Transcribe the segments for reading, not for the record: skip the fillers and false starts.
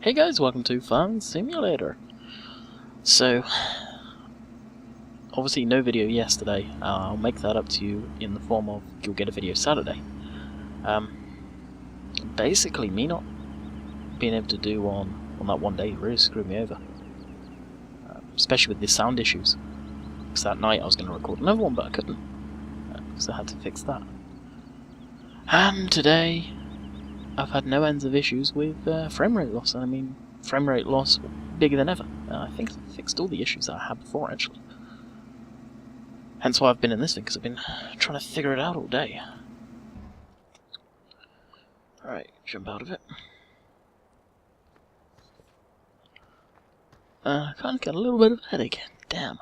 Hey guys, welcome to Farming Simulator. So, obviously no video yesterday. I'll make that up to you in the form of you'll get a video Saturday. Basically, me not being able to do on that one day really screwed me over. Especially with the sound issues. Because that night I was going to record another one, but I couldn't. Because I had to fix that. And today, I've had no ends of issues with frame rate loss. I mean, frame rate loss bigger than ever. I think I fixed all the issues that I had before, actually. Hence why I've been in this thing, because I've been trying to figure it out all day. Alright, jump out of it. I kind of got a little bit of a headache. Damn.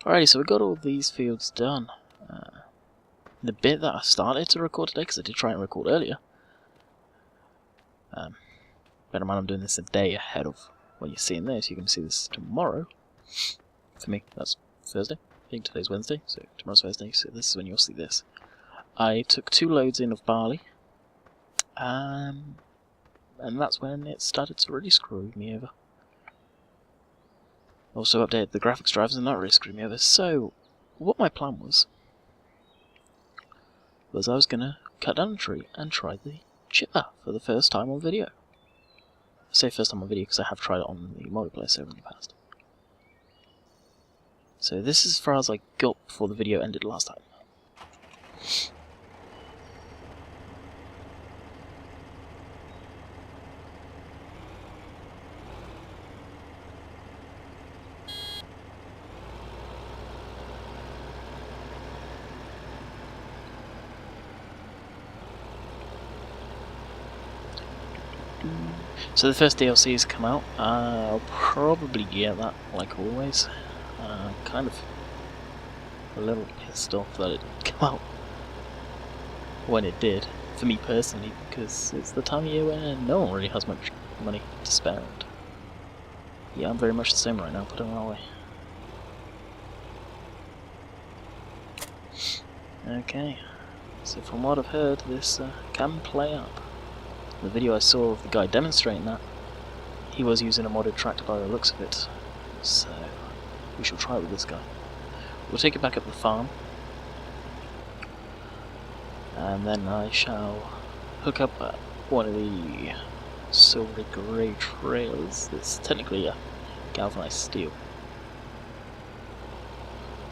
Alrighty, so we got all these fields done. The bit that I started to record today, because I did try and record earlier. Bear in mind I'm doing this a day ahead of when you're seeing this. You're going to see this tomorrow. For me, that's Thursday. I think today's Wednesday, so tomorrow's Thursday, so this is when you'll see this. I took 2 loads in of barley. And that's when it started to really screw me over. Also updated the graphics drivers and that really screwed me over. So, what my plan was I was going to cut down a tree and try the chipper for the first time on video. I say first time on video because I have tried it on the Modular server in the past. So this is as far as I got before the video ended last time. So the first DLC has come out. I'll probably get that, like always. Kind of a little pissed off that it didn't come out when it did, for me personally, because it's the time of year when no one really has much money to spend. Yeah, I'm very much the same right now, put it that way. Okay, so from what I've heard, this can play up. The video I saw of the guy demonstrating that, he was using a modded tractor by the looks of it, so we shall try it with this guy. We'll take it back up the farm, and then I shall hook up one of the silvery grey trailers. It's technically a galvanized steel.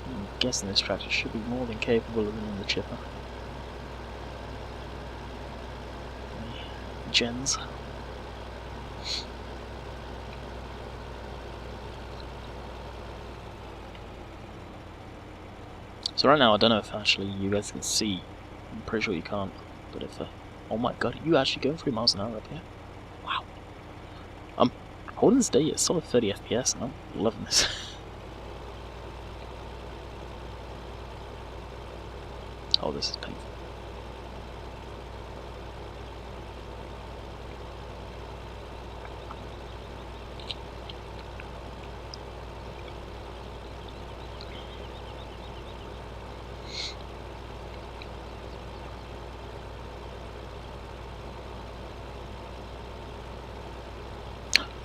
I'm guessing this tractor should be more than capable of running the chipper. Jenz. So right now, I don't know if actually you guys can see. I'm pretty sure you can't. But if oh my god, are you actually going 3 miles an hour up here? Wow. I'm holding this day at solid 30 FPS, and I'm loving this. Oh, this is painful.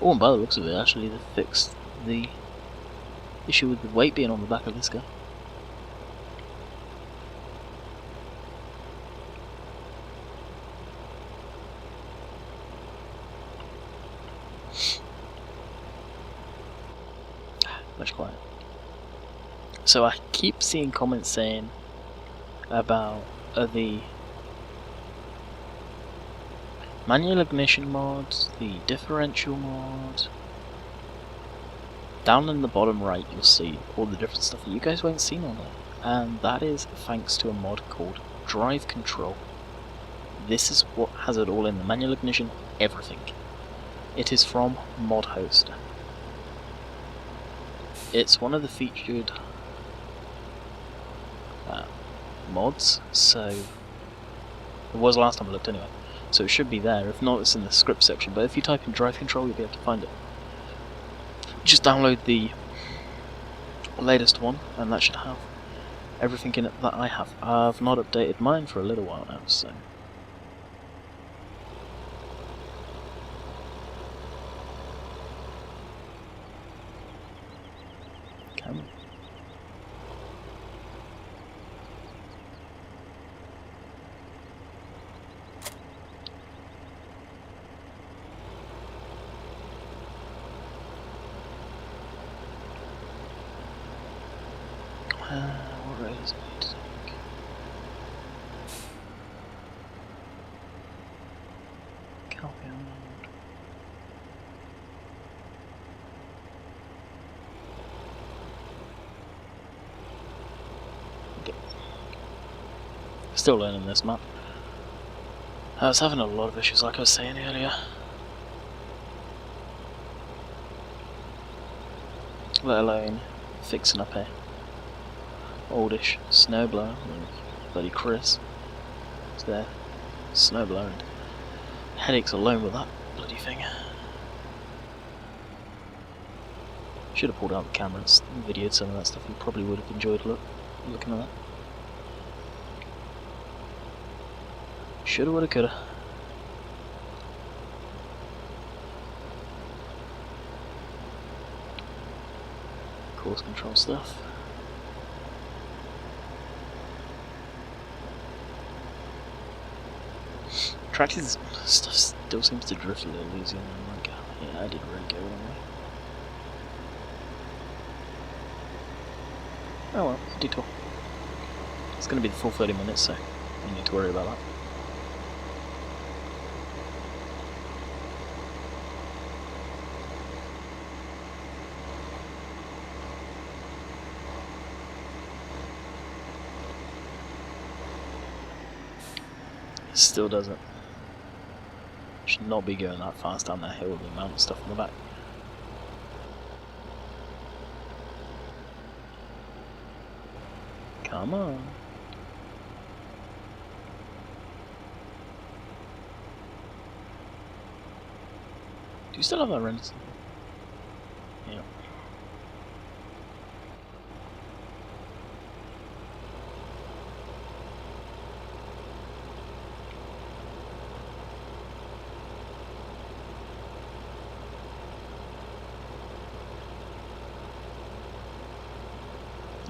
Oh, and by the looks of it, actually, they fixed the issue with the weight being on the back of this guy. Much quiet. So I keep seeing comments saying about the manual ignition mods, the differential mod. Down in the bottom right you'll see all the different stuff that you guys won't see on there. And that is thanks to a mod called Drive Control. This is what has it all in the manual ignition, everything. It is from ModHost. It's one of the featured mods, so it was last time I looked anyway. So it should be there. If not, it's in the script section. But if you type in Drive Control, you'll be able to find it. Just download the latest one, and that should have everything in it that I have. I've not updated mine for a little while now, so Still learning this map. I was having a lot of issues, like I was saying earlier. Let alone fixing up a oldish snowblower. Bloody Chris is there. Snowblower and headaches alone with that bloody thing. Should have pulled out the camera and videoed some of that stuff. You probably would have enjoyed looking at that. Shoulda, woulda, coulda. Course control stuff. Tractors stuff still seems to drift a little easier than like, yeah, I didn't really go one way. Oh well, detour. It's going to be the full 30 minutes, so you need to worry about that. It still doesn't. Should not be going that fast down that hill with the amount of stuff in the back. Come on. Do you still have that render? Yeah.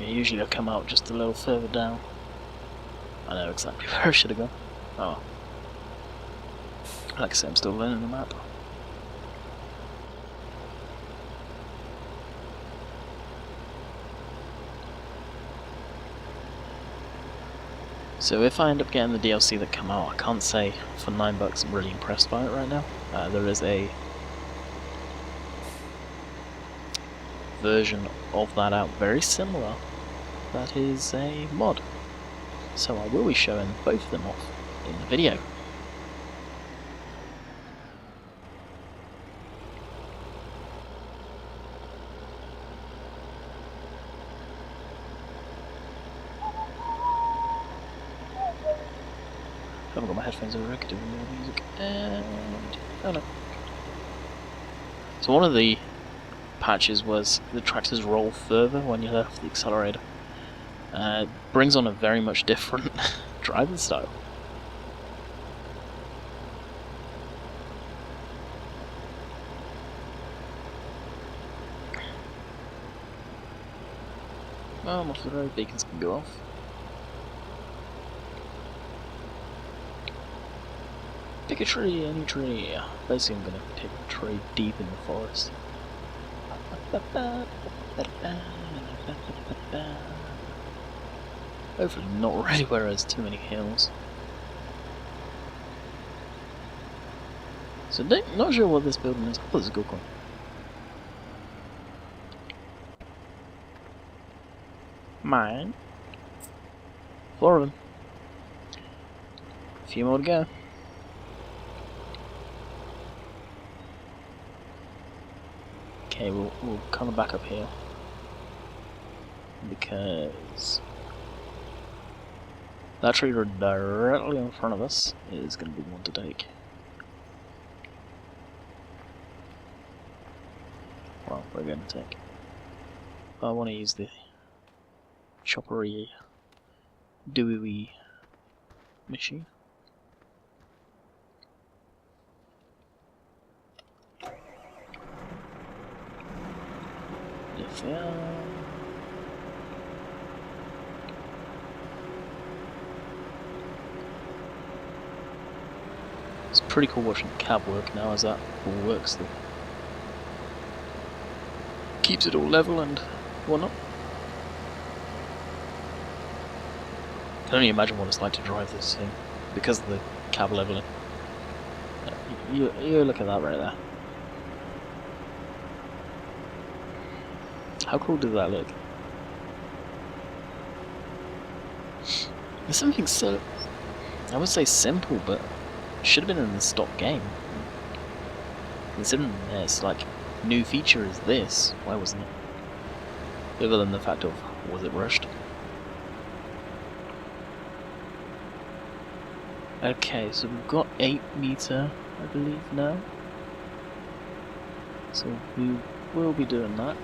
Usually I come out just a little further down. I know exactly where I should have gone. Oh. Like I say, I'm still learning the map. So if I end up getting the DLC that come out, I can't say for $9 I'm really impressed by it right now. There is a version of that out, very similar. That is a mod. So I will be showing both of them off in the video. I haven't got my headphones over, I could do more music, and oh no. So one of the patches was the tractors roll further when you let off the accelerator. Brings on a very much different driving style. Oh, I'm off the road, beacons can go off. Pick a tree, any tree. Basically I'm going to take a tree deep in the forest. Hopefully not really where there's too many hills. So not sure what this building is. Oh, it's a good one. Mine. 4 of them. A few more to go. Okay, we'll kind of back up here. Because that tree directly in front of us is going to be one to take. Well, we're going to take. I want to use the choppery, dewy machine. Yeah. It's pretty cool watching the cab work now as that all works. Keeps it all level and whatnot. I can only imagine what it's like to drive this thing because of the cab leveling. You look at that right there. How cool does that look? There's something so I would say simple, but it should have been in the stock game. Considering this, like, new feature is this, why wasn't it? Other than the fact of, was it rushed? Okay, so we've got 8 meter, I believe, now. So we will be doing that.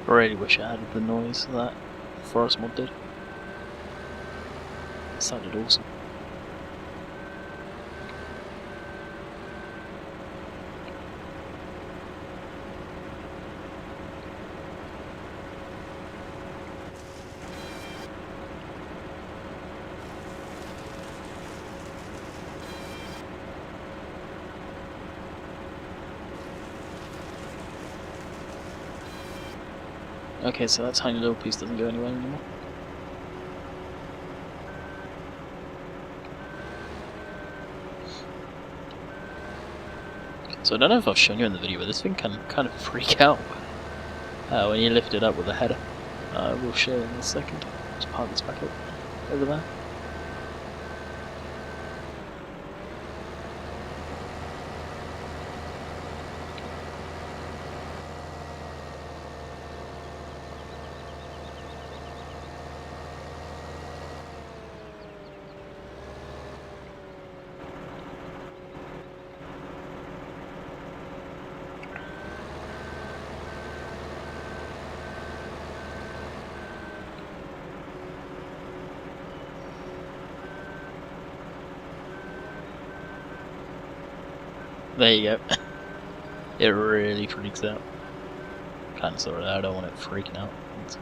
I really wish I added the noise that Forest mod did. It sounded awesome. Okay, so that tiny little piece doesn't go anywhere anymore. So I don't know if I've shown you in the video, but this thing can kind of freak out when you lift it up with the header. We'll show you in a second. Just park this back up over there. There you go. It really freaks out. Kinda sorry, I don't want it freaking out. It's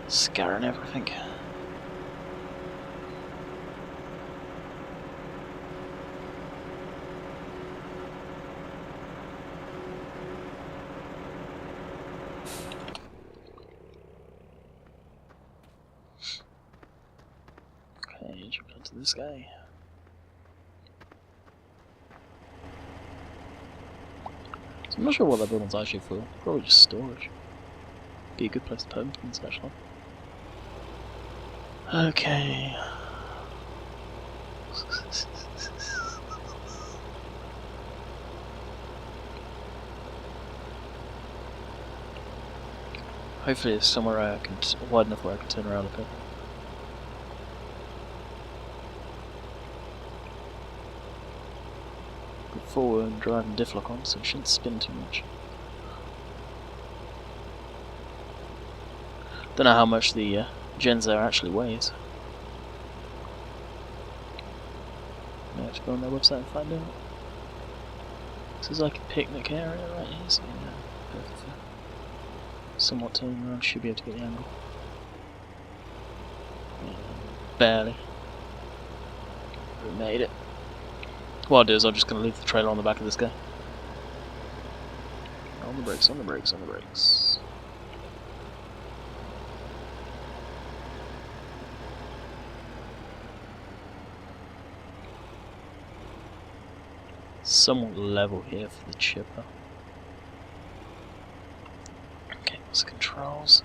scaring everything. Okay, jump down to this guy. I'm not sure what that building's actually for. Probably just storage. Be a good place to put things, actually. Okay. Hopefully it's somewhere I can wide enough where I can turn around a bit. Forward and driving diff lock on, so it shouldn't spin too much. Don't know how much the jenz there actually weighs. I have to go on their website and find out. This is like a picnic area right here, so yeah, perfect for somewhat turning around, should be able to get the angle. Yeah, barely. We made it. What I'll do is I'm just going to leave the trailer on the back of this guy. On the brakes, on the brakes, on the brakes. Somewhat level here for the chipper. Okay, what's the controls?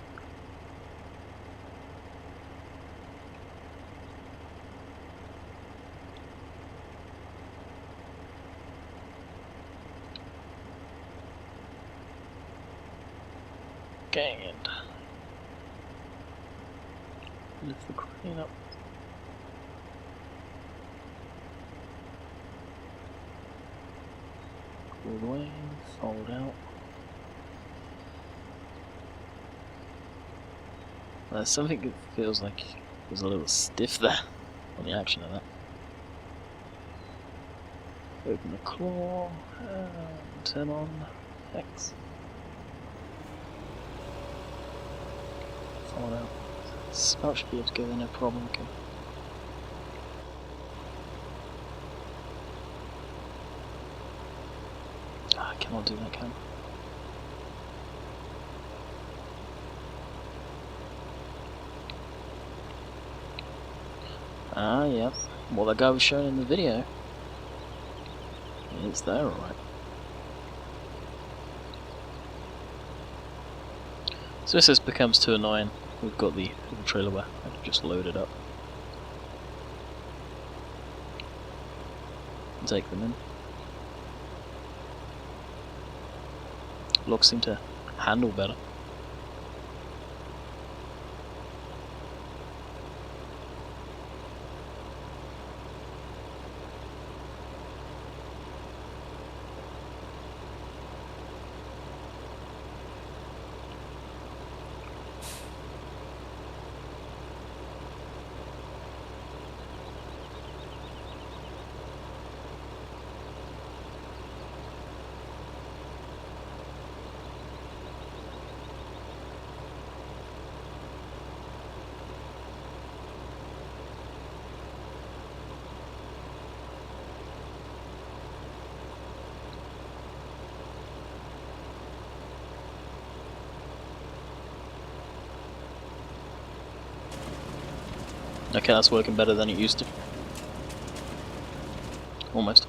Okay, and lift the crane up. All the way, fold out. There's something that feels like there's a little stiff there on the action of that. Open the claw and turn on X. Fold out. Spout should be able to go there, no problem. Okay. I cannot do that, can I? Ah, yep. what that guy was showing in the video. It's there, alright. So if this becomes too annoying, we've got the trailer where I can just load it up and take them in. Locks seem to handle better. Okay, that's working better than it used to. Almost.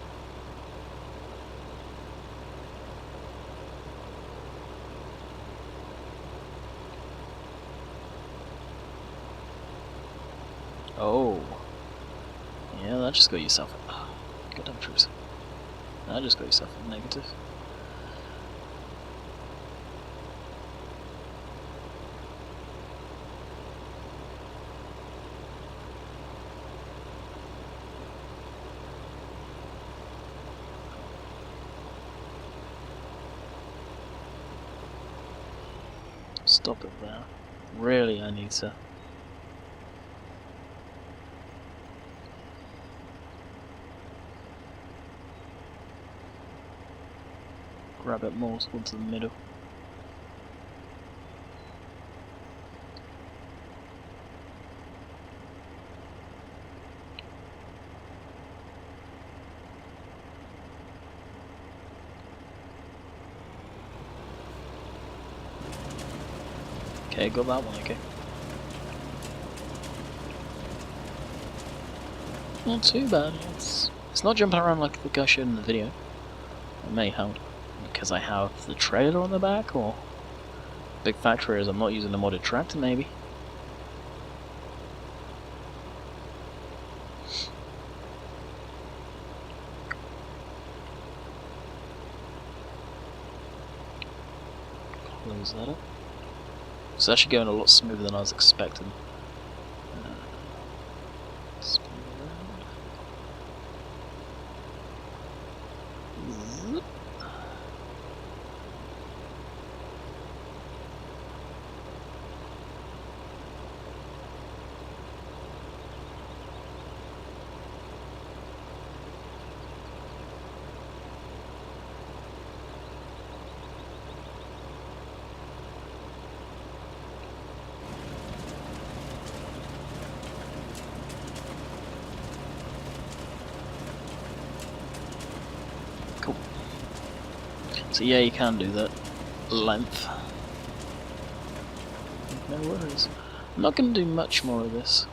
Oh. Yeah, that just got yourself a... goddamn truth. That just got yourself a negative. Stop it there. Really, I need to... grab it more towards the middle. Okay, got that one, okay. Not too bad. It's not jumping around like the guy showed in the video. It may help because I have the trailer on the back, or big factor is I'm not using a modded tractor, maybe. Close that up. It's actually going a lot smoother than I was expecting. Spin around. Zip. Cool. So yeah, you can do that length. No worries. I'm not going to do much more of this.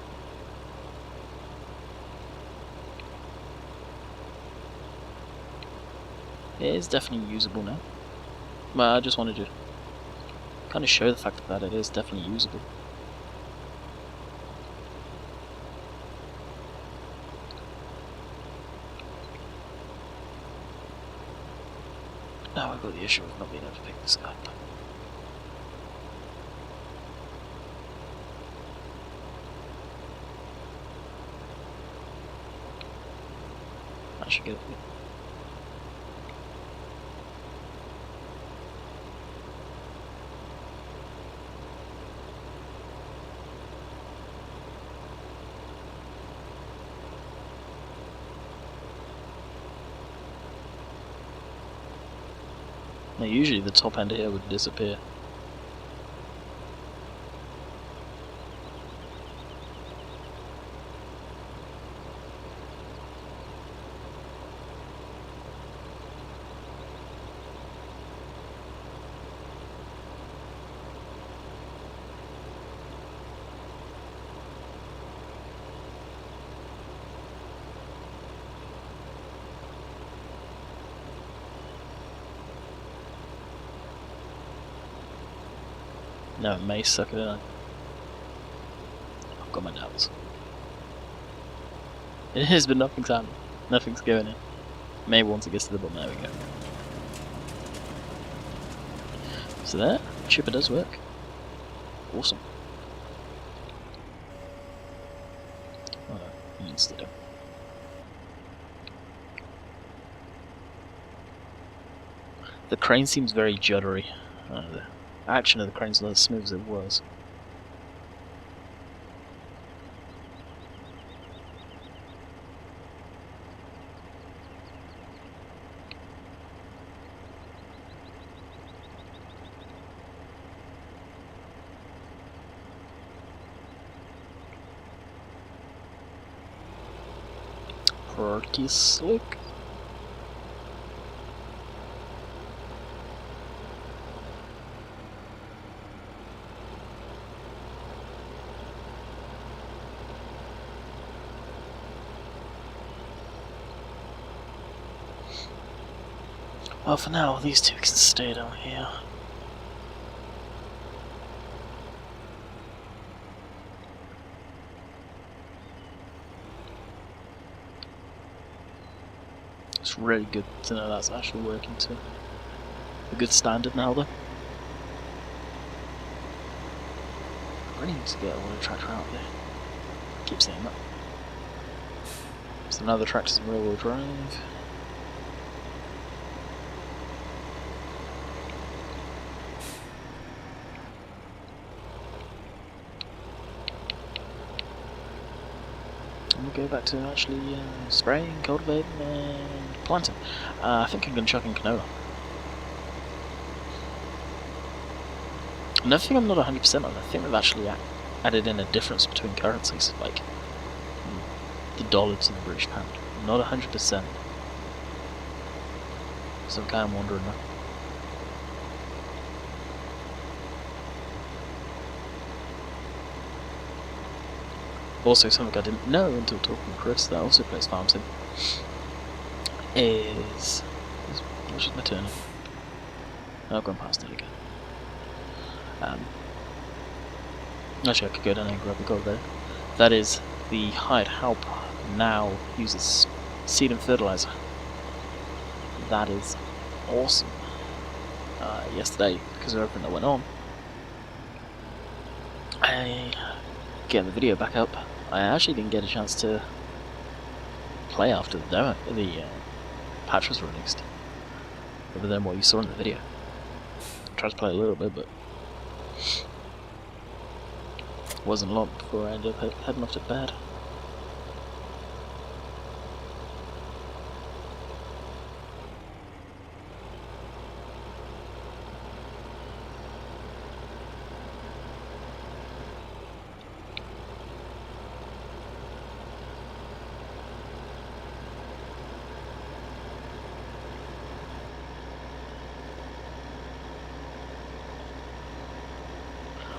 It is definitely usable now. But I just wanted to kind of show the fact that it is definitely usable. Now I've got the issue of not being able to pick this up. I should get it. Now usually the top end here would disappear. No, it may suck it in. I've got my doubts. It is, but nothing's happening. Nothing's going in. Maybe once it gets to the bottom, there we go. So there, chipper does work. Awesome. Oh, it needs to do. The crane seems very juddery. The action of the crane's not as smooth as it was. Pretty slick. Well, for now, these two can stay down here. It's really good to know that's actually working to a good standard now, though. I really need to get a water tractor out there. I keep saying that. So now the tractor's in rear-wheel drive. We'll go back to actually spraying, cultivating, and planting. I think I'm going to chuck in canola. Another thing I'm not 100% on, I think they've actually added in a difference between currencies, like the dollar to the British pound. Not 100%. So I'm kind of wondering now. Also, something I didn't know until talking to Chris, that also plays Farm Sim, is... Which is my turn? I've gone past it again. Actually, I could go down and grab the gold there. That is, the hired help now uses seed and fertilizer. That is awesome. Yesterday, because of everything that went on, getting the video back up, I actually didn't get a chance to play after the demo, the patch was released, other than what you saw in the video. I tried to play a little bit, but it wasn't long before I ended up heading off to bed.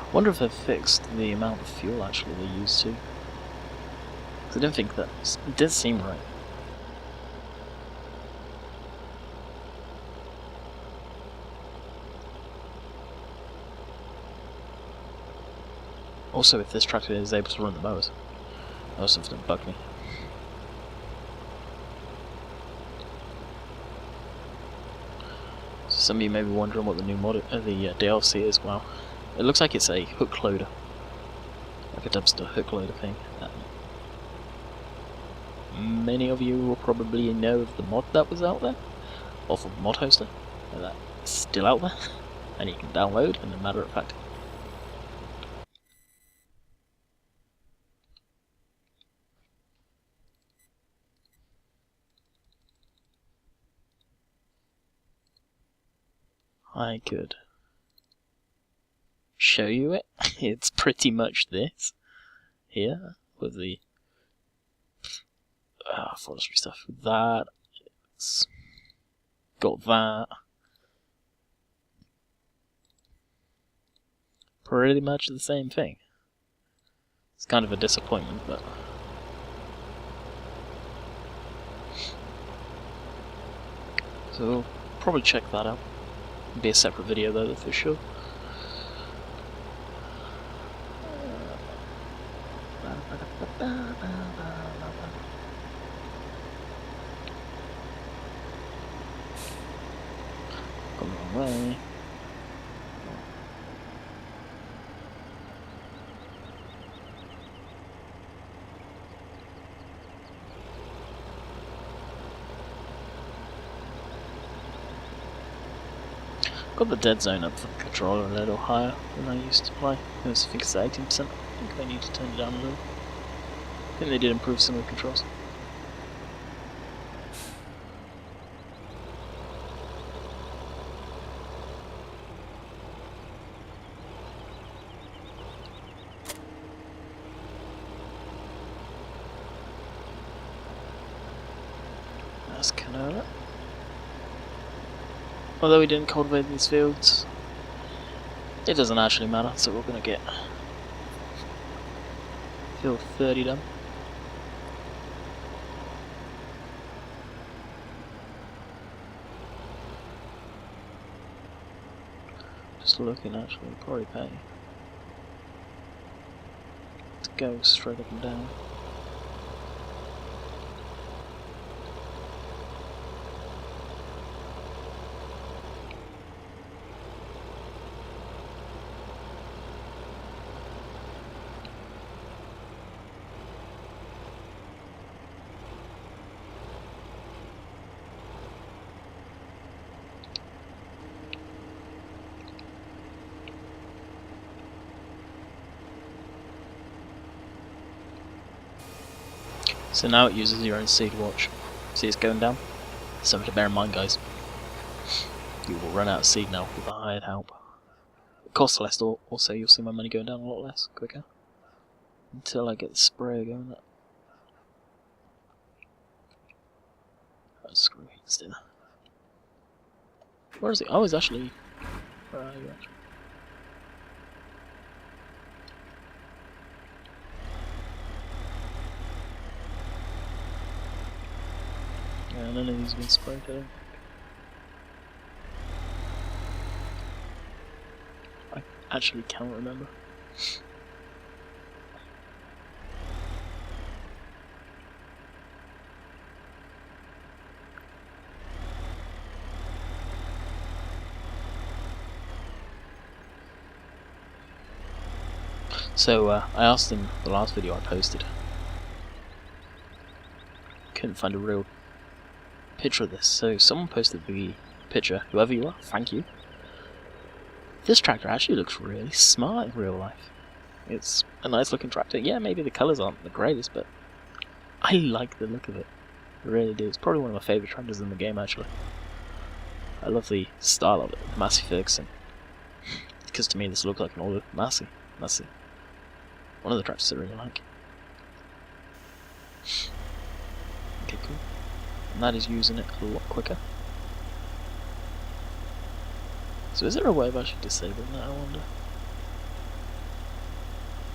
I wonder if they've fixed the amount of fuel actually they use too. Because I don't think that... It did seem right. Also, if this tractor is able to run the mowers, that was something that bugged me. So some of you may be wondering what the new the DLC is. Well, it looks like it's a hook loader, like a dumpster hook loader thing. Many of you will probably know of the mod that was out there, off of Mod Hoster, and that is still out there, and you can download, and a matter of fact. I could show you it. It's pretty much this here with the forestry stuff. That it's got that. Pretty much the same thing. It's kind of a disappointment, but so we'll probably check that out. It'll be a separate video though, for sure. away. Got the dead zone up for the controller a little higher than I used to play. It was, I think it's 18%. I think I need to turn it down a little. I think they did improve some of the controls. That's canola. Although we didn't cultivate these fields, it doesn't actually matter, so we're going to get field 30 done. Just looking, actually, probably pay to go straight up and down. So now it uses your own seed watch. See it's going down? Something to bear in mind, guys. You will run out of seed now with the hired help. It costs less, also you'll see my money going down a lot less, quicker. Until I get the sprayer going up. Oh, screw it, let's do that. Where is it? Oh, it's actually... Where are you actually? Yeah, none of these have been sprayed today. I actually can't remember. So, I asked in the last video I posted. Couldn't find a real picture of this, so someone posted the picture, whoever you are, thank you. This tractor actually looks really smart in real life. It's a nice looking tractor. Yeah, maybe the colours aren't the greatest, but I like the look of it. I really do. It's probably one of my favourite tractors in the game, actually. I love the style of it, the Massey Ferguson. Because to me this looks like an old Massey. That's one of the tractors I really like. Okay, cool. And that is using it a lot quicker. So is there a way of actually disabling that, I wonder?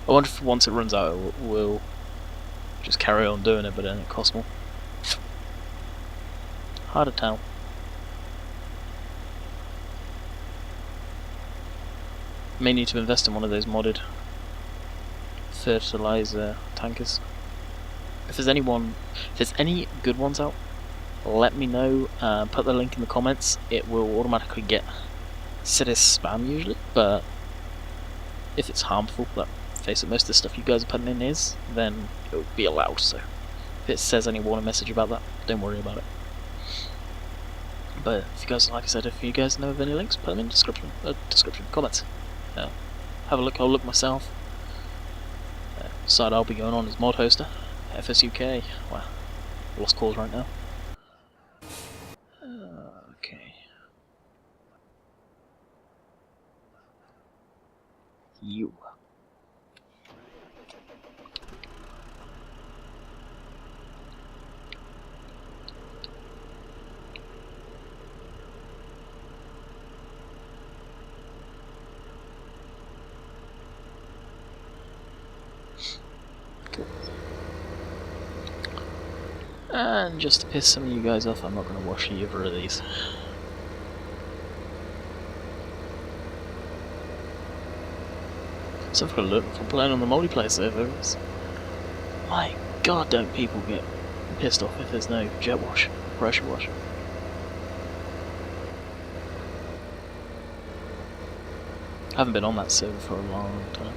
I wonder if once it runs out it will just carry on doing it, but then it costs more. Hard to tell. May need to invest in one of those modded fertilizer tankers. If there's any good ones out, let me know. Put the link in the comments. It will automatically get set as spam usually, but if it's harmful, let's face it, most of the stuff you guys are putting in is, then it will be allowed. So if it says any warning message about that, don't worry about it. But if you guys, like I said, if you guys know of any links, put them in description, comments. Have a look. I'll look myself. Side I'll be going on is mod hoster, FSUK. Wow, lost cause right now. Okay. You. And just to piss some of you guys off, I'm not going to wash either of these. So for playing on the multiplayer servers, my god, don't people get pissed off if there's no jet wash, pressure wash. I haven't been on that server for a long time.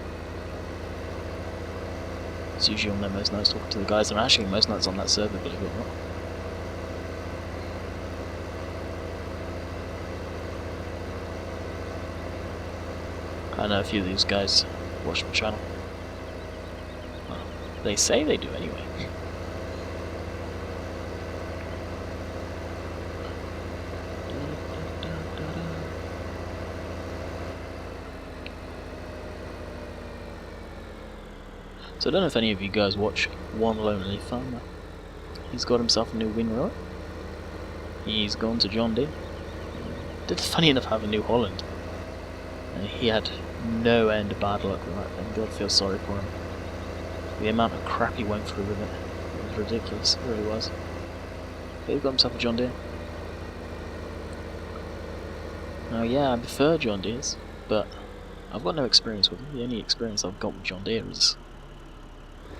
It's usually on there most nights talking to the guys. I'm actually most nights on that server, believe it or not. I know a few of these guys watch my channel. Well, they say they do anyway. So I don't know if any of you guys watch One Lonely Farmer. He's got himself a new windrower. He's gone to John Deere. Did funny enough have a New Holland. He had no end of bad luck with that thing. God feels sorry for him. The amount of crap he went through with it. It was ridiculous, it really was. But he got himself a John Deere. Now yeah, I prefer John Deere's, but I've got no experience with them. The only experience I've got with John Deere is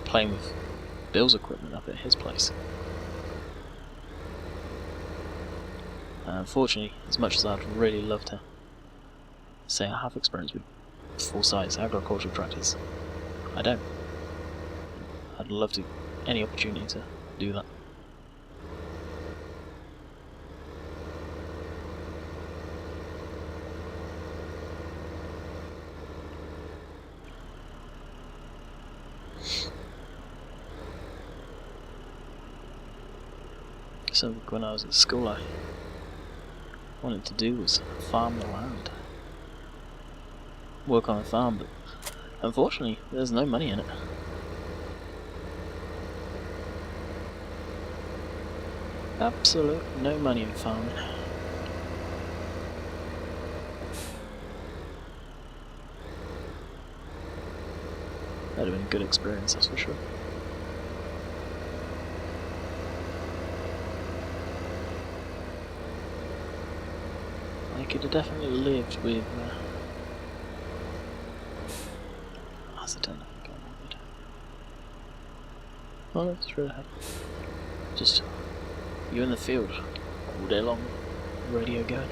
playing with Bill's equipment up at his place. Unfortunately, as much as I'd really love to say I have experience with full-size agricultural tractors, I don't. I'd love to, any opportunity to do that. So when I was at school, I wanted to do was farm the land, work on a farm, but unfortunately there's no money in it. Absolute no money in farming. That'd have been a good experience, that's for sure. I could have definitely lived with that's a turn. Oh, that's straight ahead. Just you in the field all day long, radio going.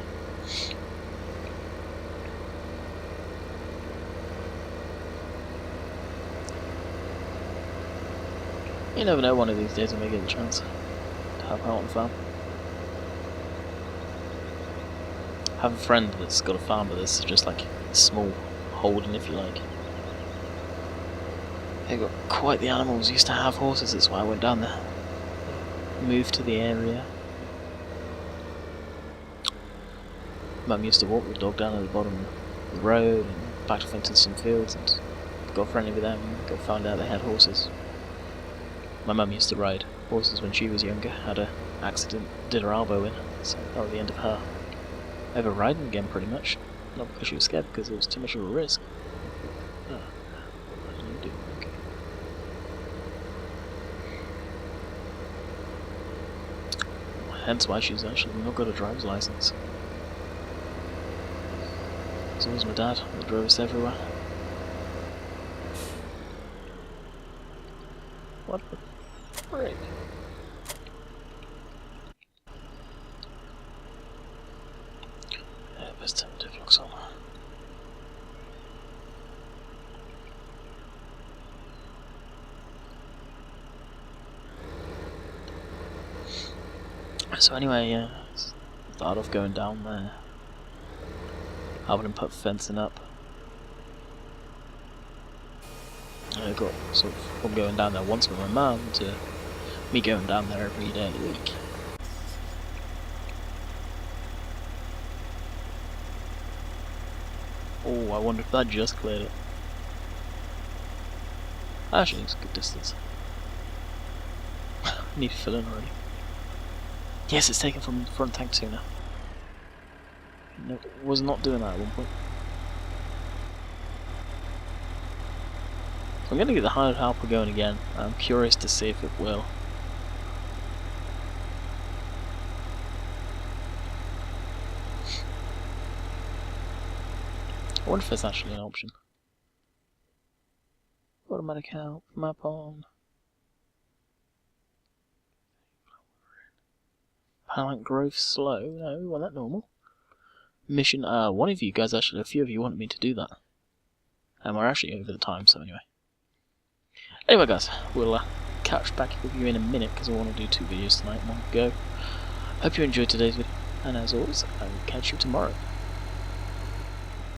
You never know, one of these days I may get the chance to help out on the farm. I have a friend that's got a farm, but it's just like a small holding, if you like. They got quite the animals. Used to have horses, that's why I went down there. Moved to the area. Mum used to walk the dog down at the bottom of the road and back off into some fields and got friendly with them. Got found out they had horses. My mum used to ride horses when she was younger. Had an accident, did her elbow in, so that was the end of her ever riding again, pretty much. Not because she was scared, because it was too much of a risk. Oh, what are you doing? Okay. Hence why she's actually not got a driver's license. So was my dad, that drove us everywhere. What the frick? Yeah, best time to vlogs on. So anyway, start off going down there. Helping him put fencing up. I got sort of from going down there once with my mum to me going down there every day of the week. Oh, I wonder if that just cleared it. Actually, it's a good distance. I need to fill in already. Yes, it's taken from the front tank too now. No, it was not doing that at one point. I'm going to get the hired helper going again. I'm curious to see if it will. I wonder if it's actually an option. Automatic help, map on. Pallet growth slow. No, we want that normal. Mission, one of you guys, actually, a few of you wanted me to do that. And we're actually over the time, so anyway. Anyway guys, we'll catch back with you in a minute, because I want to do 2 videos tonight in one go. Hope you enjoyed today's video, and as always, I will catch you tomorrow.